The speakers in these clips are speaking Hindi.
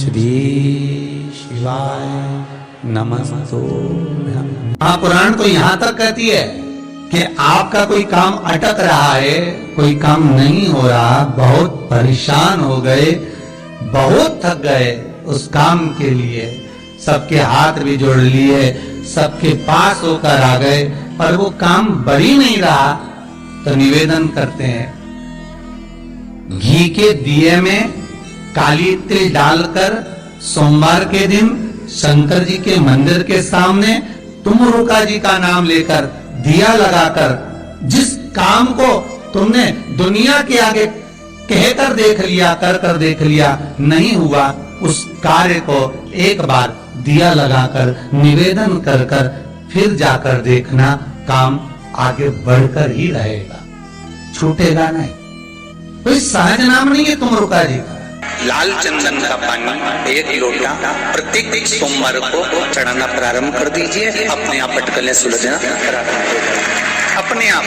श्री शिवाय नमस्तुभ्यं। महापुराण तो यहां तक कहती है कि आपका कोई काम अटक रहा है, कोई काम नहीं हो रहा, बहुत परेशान हो गए, बहुत थक गए उस काम के लिए, सबके हाथ भी जोड़ लिए, सबके पास होकर आ गए, पर वो काम बढ़ ही नहीं रहा, तो निवेदन करते हैं घी के दिए में काली तिल डालकर सोमवार के दिन शंकर जी के मंदिर के सामने तुमरुका जी का नाम लेकर दिया लगाकर, जिस काम को तुमने दुनिया के आगे कहकर देख लिया, कर देख लिया, नहीं हुआ, उस कार्य को एक बार दिया लगाकर निवेदन कर कर फिर जाकर देखना, काम आगे बढ़कर ही रहेगा, छूटेगा नहीं। कोई सहज नाम नहीं है तुमरुका जी का। लाल चंदन का पानी 1 लोटा प्रत्येक सोमवार को चढ़ाना प्रारंभ कर दीजिए। अपने आप अटकलें सुलझना अपने आप।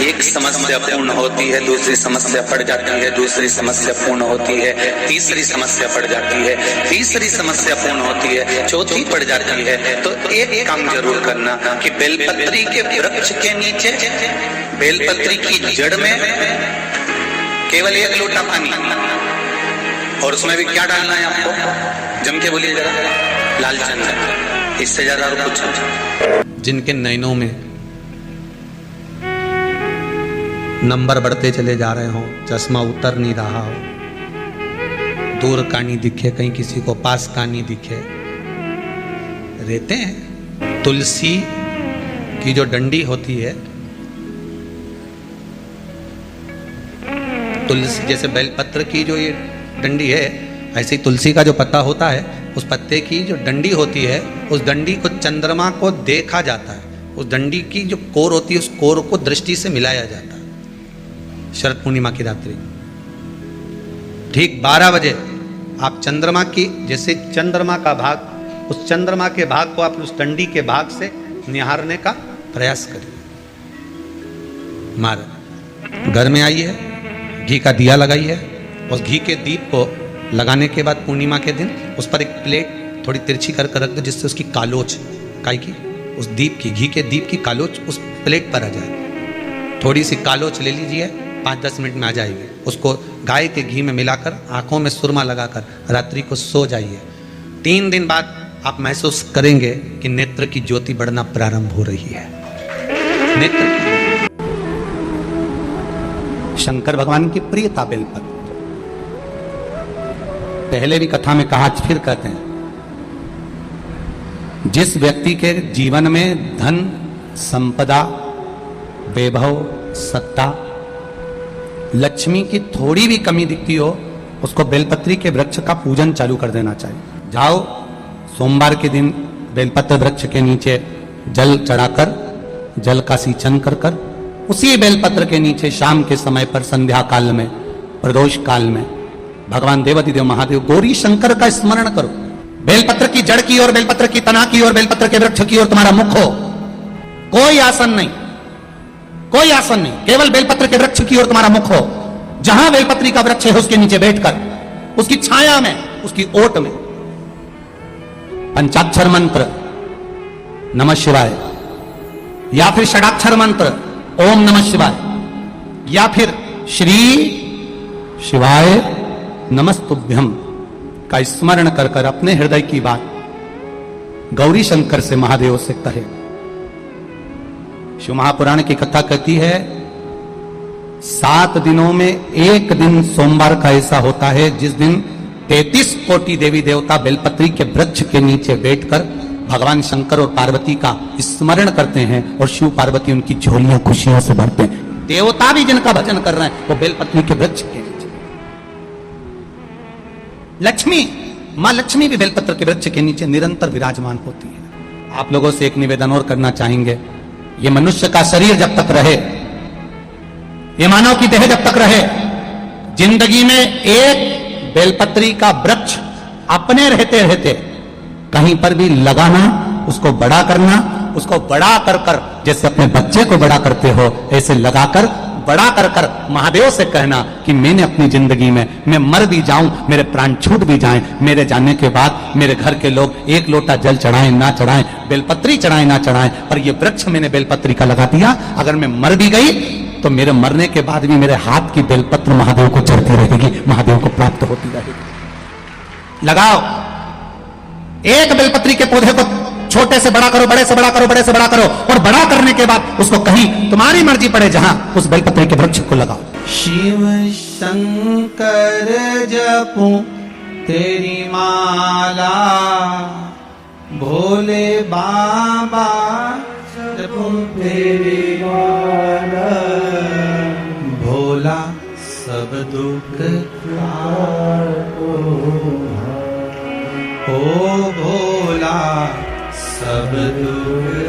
एक समस्या पूर्ण होती है, दूसरी समस्या पड़ जाती है, दूसरी समस्या पूर्ण होती है, तीसरी समस्या पड़ जाती है, तीसरी समस्या पूर्ण होती है, चौथी पड़ जाती है। तो एक काम जरूर करना कि बेलपत्री के वृक्ष के नीचे, बेलपत्री की जड़ में केवल 1 लोटा पानी, और उसमें भी क्या डालना है आपको, जम के बोलिए जरा, लाल चंदन, इससे ज्यादा और कुछ। जिनके नैनों में नंबर बढ़ते चले जा रहे हो, चश्मा उतर नहीं रहा हो, दूर का नहीं दिखे, कहीं किसी को पास का नहीं दिखे, रहते हैं। तुलसी की जो डंडी होती है, तुलसी जैसे बेलपत्र की जो ये डंडी है, ऐसे ही तुलसी का जो पत्ता होता है, उस पत्ते की जो डंडी होती है, उस डंडी को चंद्रमा को देखा जाता है, उस डंडी की जो कोर होती है, उस कोर को दृष्टि से मिलाया जाता है। शरद पूर्णिमा की रात्रि ठीक 12 बजे आप चंद्रमा की, जैसे चंद्रमा का भाग, उस चंद्रमा के भाग को आप उस डंडी के भाग से निहारने का प्रयास करिए। मार घर में आई है, घी का दिया लगाई है, उस घी के दीप को लगाने के बाद पूर्णिमा के दिन उस पर एक प्लेट थोड़ी तिरछी कर रख दो, जिससे उसकी कालोच, काई की, उस दीप की, घी के दीप की कालोच उस प्लेट पर आ जाए। थोड़ी सी कालोच ले लीजिए, 5-10 मिनट में आ जाएगी। उसको गाय के घी में मिलाकर आंखों में सुरमा लगाकर रात्रि को सो जाइए। 3 दिन बाद आप महसूस करेंगे कि नेत्र की ज्योति बढ़ना प्रारंभ हो रही है। नेत्र शंकर भगवान की प्रियता बेलपत्र, पहले भी कथा में कहा, फिर कहते हैं, जिस व्यक्ति के जीवन में धन, संपदा, वैभव, सत्ता, लक्ष्मी की थोड़ी भी कमी दिखती हो, उसको बेलपत्री के वृक्ष का पूजन चालू कर देना चाहिए। जाओ सोमवार के दिन बेलपत्र वृक्ष के नीचे जल चढ़ाकर, जल का सिंचन कर कर, उसी बेलपत्र के नीचे शाम के समय पर संध्या काल में, प्रदोष काल में भगवान देवाधिदेव महादेव गौरी शंकर का स्मरण करो। बेलपत्र की जड़ की ओर, बेलपत्र की तना की ओर, बेलपत्र के वृक्ष की ओर तुम्हारा मुख हो, कोई आसन नहीं, कोई आसन नहीं, केवल बेलपत्र के वृक्ष की ओर तुम्हारा मुख हो। जहां बेलपत्री का वृक्ष है उसके नीचे बैठकर, उसकी छाया में, उसकी ओट में पंचाक्षर मंत्र नमः शिवाय, या फिर षडाक्षर मंत्र ओम नमः शिवाय, या फिर श्री शिवाय नमस्तुभ्यम का स्मरण कर कर अपने हृदय की बात गौरी शंकर से, महादेव से कहे। शिव महापुराण की कथा कहती है, 7 दिनों में एक दिन सोमवार का ऐसा होता है जिस दिन 33 कोटि देवी देवता बेलपत्री के वृक्ष के नीचे बैठकर भगवान शंकर और पार्वती का स्मरण करते हैं, और शिव पार्वती उनकी झोलियां खुशियों से भरते हैं। देवता भी जिनका भजन कर रहे हैं वो बेलपत्री के वृक्ष के नीचे। लक्ष्मी, मां लक्ष्मी भी बेलपत्र के वृक्ष के नीचे निरंतर विराजमान होती है। आप लोगों से एक निवेदन और करना चाहेंगे, ये मनुष्य का शरीर जब तक रहे, ये मानव की देह जब तक रहे, जिंदगी में एक बेलपत्री का वृक्ष अपने रहते रहते कहीं पर भी लगाना, उसको बड़ा करना, उसको बड़ा कर कर जैसे अपने बच्चे को बड़ा करते हो, ऐसे लगाकर बड़ा कर कर महादेव से कहना कि मैंने अपनी जिंदगी में, मैं मर भी जाऊं, मेरे प्राण छूट भी जाएं, मेरे जाने के बाद मेरे घर के लोग एक लोटा जल चढ़ाएं ना चढ़ाएं, बेलपत्री चढ़ाएं ना चढ़ाएं, पर ये वृक्ष मैंने बेलपत्री का लगा दिया, अगर मैं मर भी गई तो मेरे मरने के बाद भी मेरे हाथ की बेलपत्र महादेव को चढ़ती रहेगी, महादेव को प्राप्त होती रहेगी। लगाओ एक बेलपत्री के पौधे को, छोटे से बड़ा करो, बड़े से बड़ा करो, बड़े से बड़ा करो, और बड़ा करने के बाद उसको कहीं तुम्हारी मर्जी पड़े जहां, उस बेलपत्री के वृक्ष को लगाओ। शिव शंकर जपूं तेरी माला, भोले बाबा जपूं तेरी माला, भोला सब दुख काटो, ओ भोला सब दुख